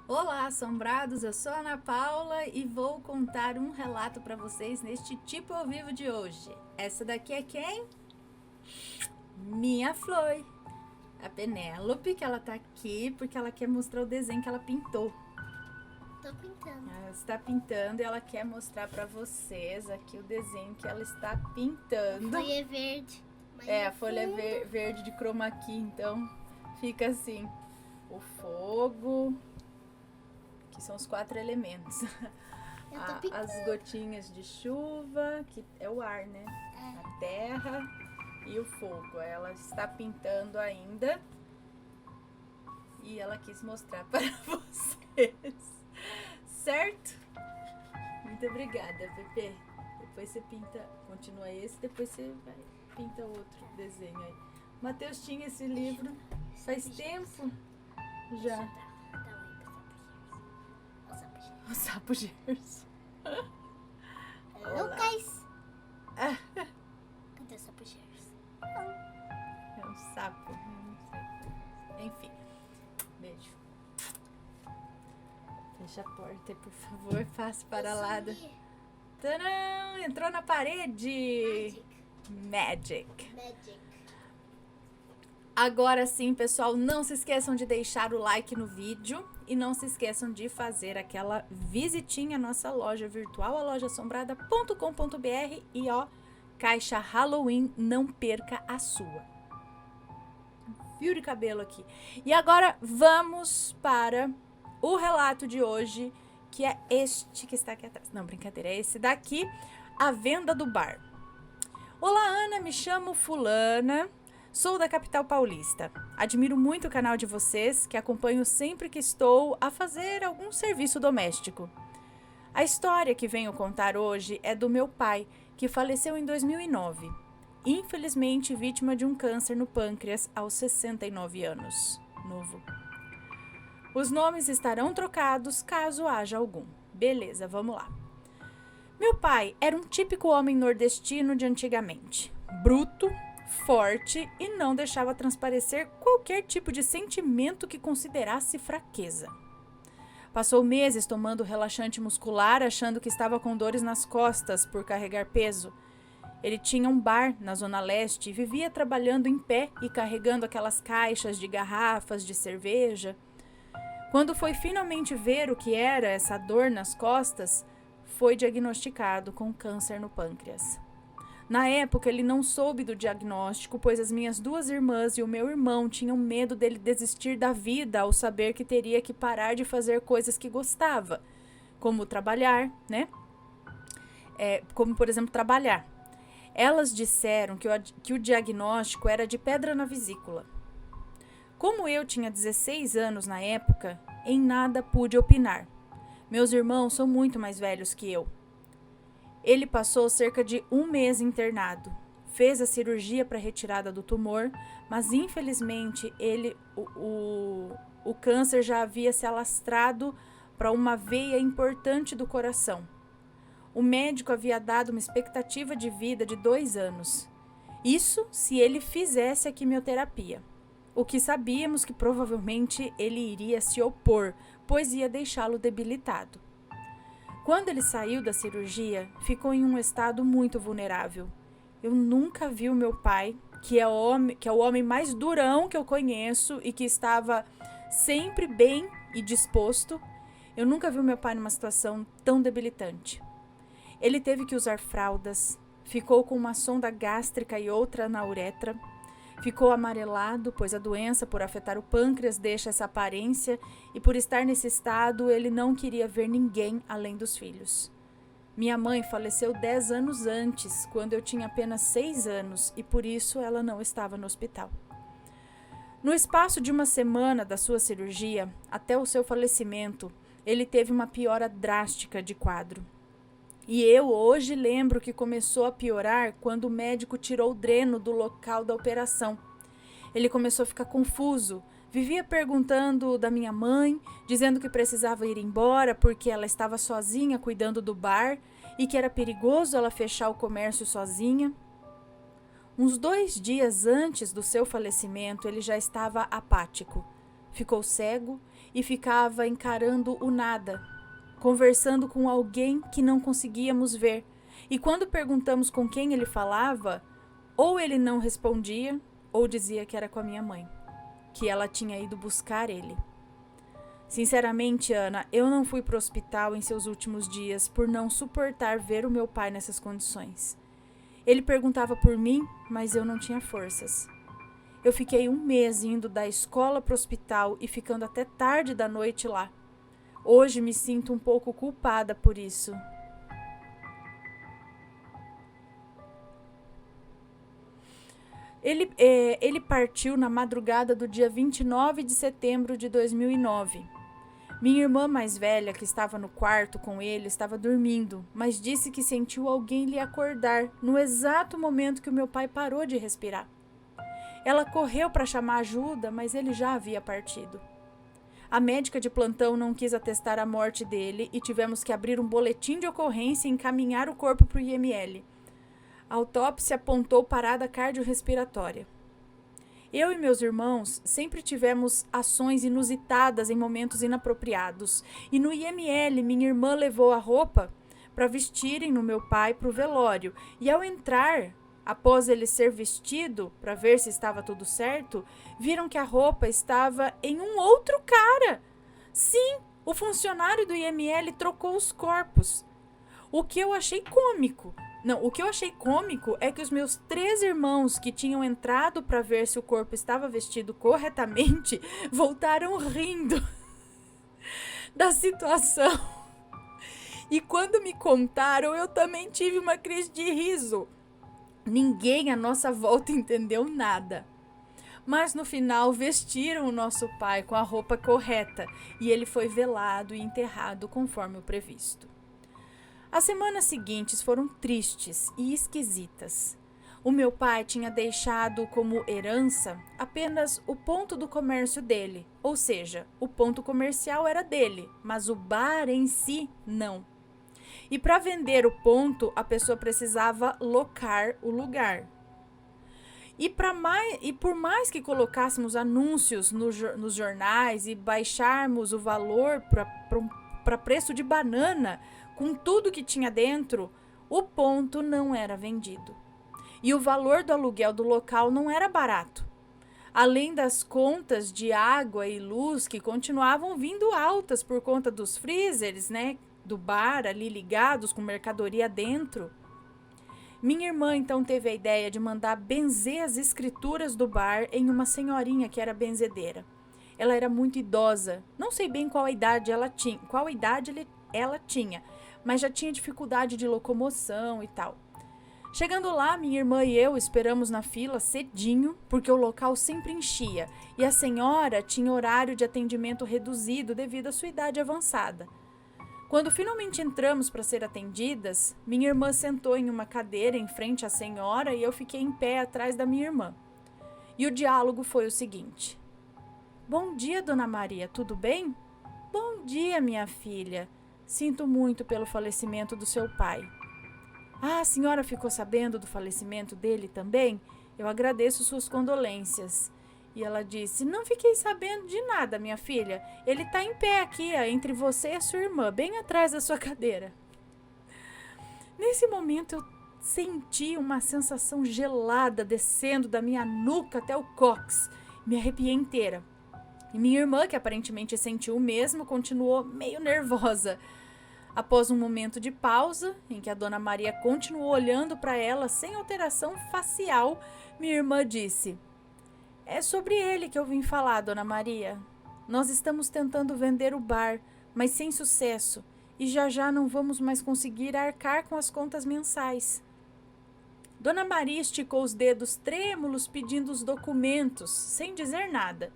Olá, assombrados! Eu sou a Ana Paula e vou contar um relato para vocês neste Tipo ao Vivo de hoje. Essa daqui é quem? Minha Flor, a Penélope, que ela tá aqui porque ela quer mostrar o desenho que ela pintou. Tô pintando. Ela está pintando e ela quer mostrar para vocês aqui o desenho que ela está pintando. A folha é verde. A folha é verde de chroma key, então fica assim: o fogo, que são os 4 elementos. Eu tô pintando. As gotinhas de chuva, que é o ar, né? A terra e o fogo. Ela está pintando ainda e ela quis mostrar para vocês, certo? Muito obrigada, Pepe. Depois você pinta, continua esse, depois você pinta outro desenho aí. Matheus tinha esse livro faz tempo já. O Sapo Gerson. Lucas. Cadê o Sapo Gerson? É um sapo. Enfim. Beijo. Fecha a porta aí, por favor. Faça para lá. Tadã! Entrou na parede. Magic. Agora sim, pessoal, não se esqueçam de deixar o like no vídeo e não se esqueçam de fazer aquela visitinha à nossa loja virtual, a lojaassombrada.com.br e caixa Halloween, não perca a sua. Fio de cabelo aqui. E agora vamos para o relato de hoje, que é este que está aqui atrás. Não, brincadeira, é esse daqui, A Venda do Bar. Olá, Ana, me chamo Fulana. Sou da capital paulista. Admiro muito o canal de vocês, que acompanho sempre que estou a fazer algum serviço doméstico. A história que venho contar hoje é do meu pai, que faleceu em 2009. Infelizmente, vítima de um câncer no pâncreas aos 69 anos. Novo. Os nomes estarão trocados caso haja algum. Beleza, vamos lá. Meu pai era um típico homem nordestino de antigamente. Bruto, forte e não deixava transparecer qualquer tipo de sentimento que considerasse fraqueza. Passou meses tomando relaxante muscular, achando que estava com dores nas costas por carregar peso. Ele tinha um bar na Zona Leste e vivia trabalhando em pé e carregando aquelas caixas de garrafas de cerveja. Quando foi finalmente ver o que era essa dor nas costas, foi diagnosticado com câncer no pâncreas. Na época, ele não soube do diagnóstico, pois as minhas 2 irmãs e o meu irmão tinham medo dele desistir da vida ao saber que teria que parar de fazer coisas que gostava, como trabalhar, né? Como, por exemplo, trabalhar. Elas disseram que o diagnóstico era de pedra na vesícula. Como eu tinha 16 anos na época, em nada pude opinar. Meus irmãos são muito mais velhos que eu. Ele passou cerca de 1 mês internado. Fez a cirurgia para retirada do tumor, mas infelizmente o câncer já havia se alastrado para uma veia importante do coração. O médico havia dado uma expectativa de vida de 2 anos. Isso se ele fizesse a quimioterapia. O que sabíamos que provavelmente ele iria se opor, pois ia deixá-lo debilitado. Quando ele saiu da cirurgia, ficou em um estado muito vulnerável. Eu nunca vi o meu pai, que é o homem mais durão que eu conheço e que estava sempre bem e disposto. Eu nunca vi o meu pai numa situação tão debilitante. Ele teve que usar fraldas, ficou com uma sonda gástrica e outra na uretra. Ficou amarelado, pois a doença, por afetar o pâncreas, deixa essa aparência e por estar nesse estado, ele não queria ver ninguém além dos filhos. Minha mãe faleceu 10 anos antes, quando eu tinha apenas 6 anos e por isso ela não estava no hospital. No espaço de uma semana da sua cirurgia, até o seu falecimento, ele teve uma piora drástica de quadro. E eu hoje lembro que começou a piorar quando o médico tirou o dreno do local da operação. Ele começou a ficar confuso, vivia perguntando da minha mãe, dizendo que precisava ir embora porque ela estava sozinha cuidando do bar e que era perigoso ela fechar o comércio sozinha. Uns 2 dias antes do seu falecimento, ele já estava apático. Ficou cego e ficava encarando o nada, conversando com alguém que não conseguíamos ver. E quando perguntamos com quem ele falava, ou ele não respondia, ou dizia que era com a minha mãe, que ela tinha ido buscar ele. Sinceramente, Ana, eu não fui para o hospital em seus últimos dias por não suportar ver o meu pai nessas condições. Ele perguntava por mim, mas eu não tinha forças. Eu fiquei 1 mês indo da escola para o hospital e ficando até tarde da noite lá. Hoje me sinto um pouco culpada por isso. Ele partiu na madrugada do dia 29 de setembro de 2009. Minha irmã mais velha, que estava no quarto com ele, estava dormindo, mas disse que sentiu alguém lhe acordar no exato momento que o meu pai parou de respirar. Ela correu para chamar ajuda, mas ele já havia partido. A médica de plantão não quis atestar a morte dele e tivemos que abrir um boletim de ocorrência e encaminhar o corpo para o IML. A autópsia apontou parada cardiorrespiratória. Eu e meus irmãos sempre tivemos ações inusitadas em momentos inapropriados. E no IML, minha irmã levou a roupa para vestirem no meu pai para o velório. E ao entrar, após ele ser vestido, para ver se estava tudo certo, viram que a roupa estava em um outro cara. Sim, o funcionário do IML trocou os corpos. O que eu achei cômico é que os meus 3 irmãos que tinham entrado para ver se o corpo estava vestido corretamente voltaram rindo da situação. E quando me contaram, eu também tive uma crise de riso. Ninguém à nossa volta entendeu nada. Mas no final vestiram o nosso pai com a roupa correta e ele foi velado e enterrado conforme o previsto. As semanas seguintes foram tristes e esquisitas. O meu pai tinha deixado como herança apenas o ponto do comércio dele, ou seja, o ponto comercial era dele, mas o bar em si não. E para vender o ponto, a pessoa precisava locar o lugar. E por mais que colocássemos anúncios nos jornais e baixarmos o valor para preço de banana, com tudo que tinha dentro, o ponto não era vendido. E o valor do aluguel do local não era barato. Além das contas de água e luz que continuavam vindo altas por conta dos freezers, do bar ali ligados com mercadoria dentro. Minha irmã então teve a ideia de mandar benzer as escrituras do bar em uma senhorinha que era benzedeira. Ela era muito idosa, não sei bem qual idade ela tinha, mas já tinha dificuldade de locomoção e tal. Chegando lá, minha irmã e eu esperamos na fila cedinho, porque o local sempre enchia, e a senhora tinha horário de atendimento reduzido devido à sua idade avançada. Quando finalmente entramos para ser atendidas, minha irmã sentou em uma cadeira em frente à senhora e eu fiquei em pé atrás da minha irmã. E o diálogo foi o seguinte: "Bom dia, Dona Maria, tudo bem?" "Bom dia, minha filha. Sinto muito pelo falecimento do seu pai." "Ah, a senhora ficou sabendo do falecimento dele também? Eu agradeço suas condolências." E ela disse: "Não fiquei sabendo de nada, minha filha. Ele está em pé aqui, entre você e a sua irmã, bem atrás da sua cadeira." Nesse momento eu senti uma sensação gelada descendo da minha nuca até o cóccix. Me arrepiei inteira. E minha irmã, que aparentemente sentiu o mesmo, continuou meio nervosa. Após um momento de pausa, em que a Dona Maria continuou olhando para ela sem alteração facial, minha irmã disse: "É sobre ele que eu vim falar, Dona Maria. Nós estamos tentando vender o bar, mas sem sucesso, e já não vamos mais conseguir arcar com as contas mensais." Dona Maria esticou os dedos trêmulos pedindo os documentos, sem dizer nada.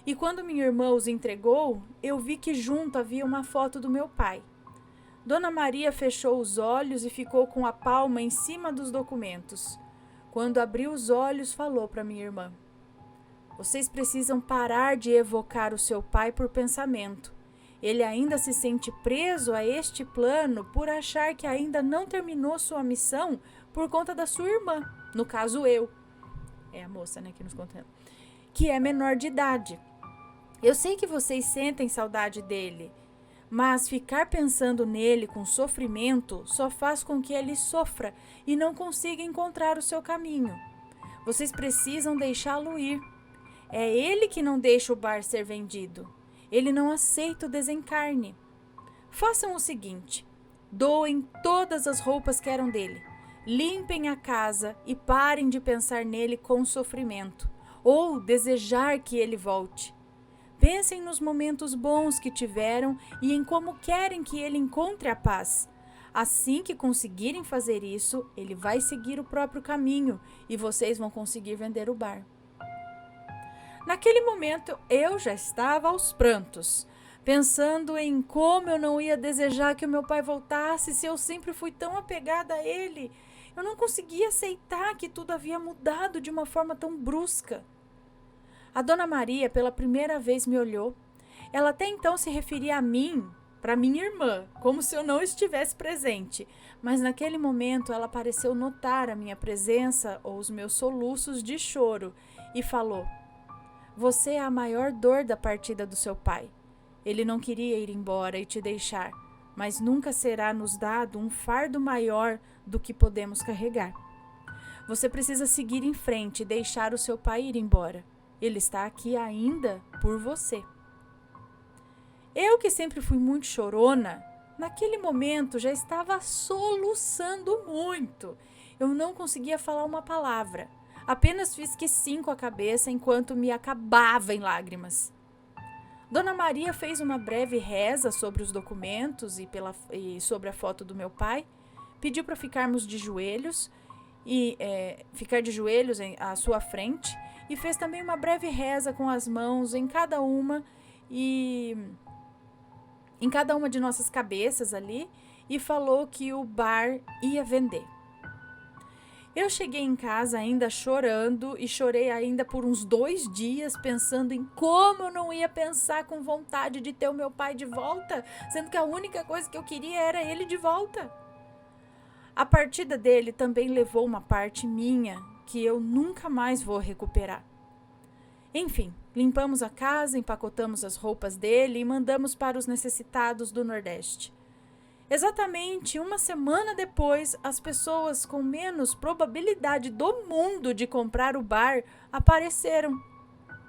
E quando minha irmã os entregou, eu vi que junto havia uma foto do meu pai. Dona Maria fechou os olhos e ficou com a palma em cima dos documentos. Quando abriu os olhos, falou para minha irmã: "Vocês precisam parar de evocar o seu pai por pensamento. Ele ainda se sente preso a este plano por achar que ainda não terminou sua missão por conta da sua irmã, no caso eu." É a moça, que nos conta. "Que é menor de idade. Eu sei que vocês sentem saudade dele, mas ficar pensando nele com sofrimento só faz com que ele sofra e não consiga encontrar o seu caminho. Vocês precisam deixá-lo ir. É ele que não deixa o bar ser vendido. Ele não aceita o desencarne. Façam o seguinte: doem todas as roupas que eram dele. Limpem a casa e parem de pensar nele com sofrimento ou desejar que ele volte. Pensem nos momentos bons que tiveram e em como querem que ele encontre a paz. Assim que conseguirem fazer isso, ele vai seguir o próprio caminho e vocês vão conseguir vender o bar. Naquele momento, eu já estava aos prantos, pensando em como eu não ia desejar que o meu pai voltasse se eu sempre fui tão apegada a ele. Eu não conseguia aceitar que tudo havia mudado de uma forma tão brusca. A Dona Maria, pela primeira vez, me olhou. Ela até então se referia a mim, para minha irmã, como se eu não estivesse presente. Mas naquele momento ela pareceu notar a minha presença ou os meus soluços de choro e falou: "Você é a maior dor da partida do seu pai. Ele não queria ir embora e te deixar, mas nunca será nos dado um fardo maior do que podemos carregar. Você precisa seguir em frente e deixar o seu pai ir embora. Ele está aqui ainda por você." Eu, que sempre fui muito chorona, naquele momento já estava soluçando muito. Eu não conseguia falar uma palavra. Apenas fiz que sim com a cabeça enquanto me acabava em lágrimas. Dona Maria fez uma breve reza sobre os documentos e sobre a foto do meu pai. Pediu para ficarmos de joelhos ficar de joelhos à sua frente. E fez também uma breve reza com as mãos em cada uma de nossas cabeças ali, e falou que o bar ia vender. Eu cheguei em casa ainda chorando e chorei ainda por uns 2 dias pensando em como eu não ia pensar com vontade de ter o meu pai de volta, sendo que a única coisa que eu queria era ele de volta. A partida dele também levou uma parte minha que eu nunca mais vou recuperar. Enfim, limpamos a casa, empacotamos as roupas dele e mandamos para os necessitados do Nordeste. Exatamente 1 semana depois, as pessoas com menos probabilidade do mundo de comprar o bar apareceram.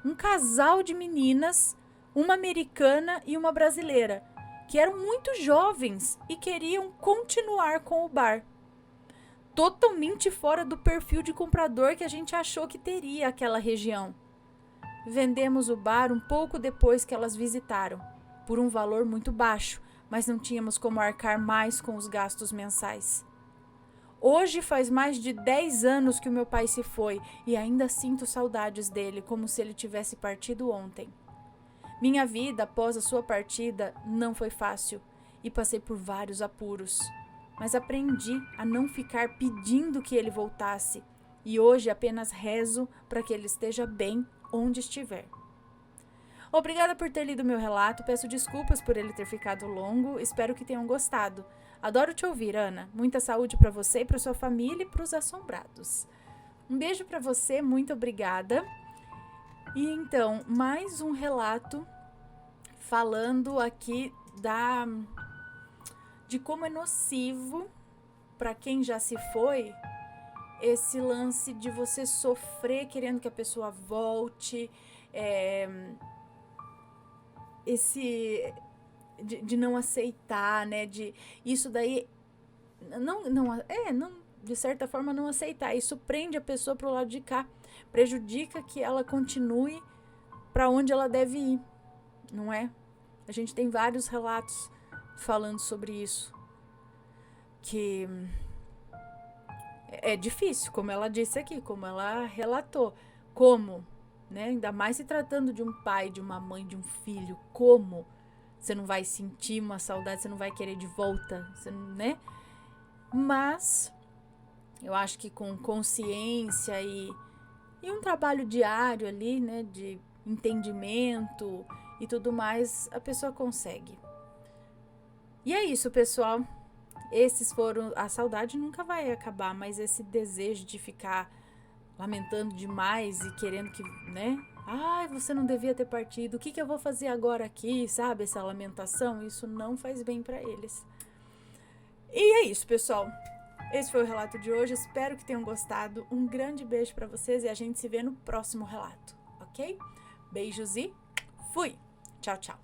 Um casal de meninas, uma americana e uma brasileira, que eram muito jovens e queriam continuar com o bar. Totalmente fora do perfil de comprador que a gente achou que teria aquela região. Vendemos o bar um pouco depois que elas visitaram, por um valor muito baixo, mas não tínhamos como arcar mais com os gastos mensais. Hoje faz mais de 10 anos que o meu pai se foi e ainda sinto saudades dele, como se ele tivesse partido ontem. Minha vida após a sua partida não foi fácil e passei por vários apuros. Mas aprendi a não ficar pedindo que ele voltasse e hoje apenas rezo para que ele esteja bem onde estiver. Obrigada por ter lido meu relato, peço desculpas por ele ter ficado longo, espero que tenham gostado. Adoro te ouvir, Ana. Muita saúde para você e para sua família e para os assombrados. Um beijo para você, muito obrigada. E então, mais um relato falando aqui de como é nocivo para quem já se foi esse lance de você sofrer querendo que a pessoa volte, de não aceitar, né? Isso daí não, de certa forma não aceitar. Isso prende a pessoa pro lado de cá, prejudica que ela continue para onde ela deve ir, não é? A gente tem vários relatos falando sobre isso, que é difícil, como ela disse aqui, como ela relatou, como, né? Ainda mais se tratando de um pai, de uma mãe, de um filho, como você não vai sentir uma saudade, você não vai querer de volta, né? Mas eu acho que com consciência e um trabalho diário ali, né, de entendimento e tudo mais, a pessoa consegue. E é isso, pessoal. Esses foram... A saudade nunca vai acabar, mas esse desejo de ficar lamentando demais e querendo que, né, Ai, você não devia ter partido. O que eu vou fazer agora aqui, sabe? Essa lamentação, isso não faz bem para eles. E é isso, pessoal. Esse foi o relato de hoje. Espero que tenham gostado. Um grande beijo para vocês e a gente se vê no próximo relato, ok? Beijos e fui! Tchau, tchau!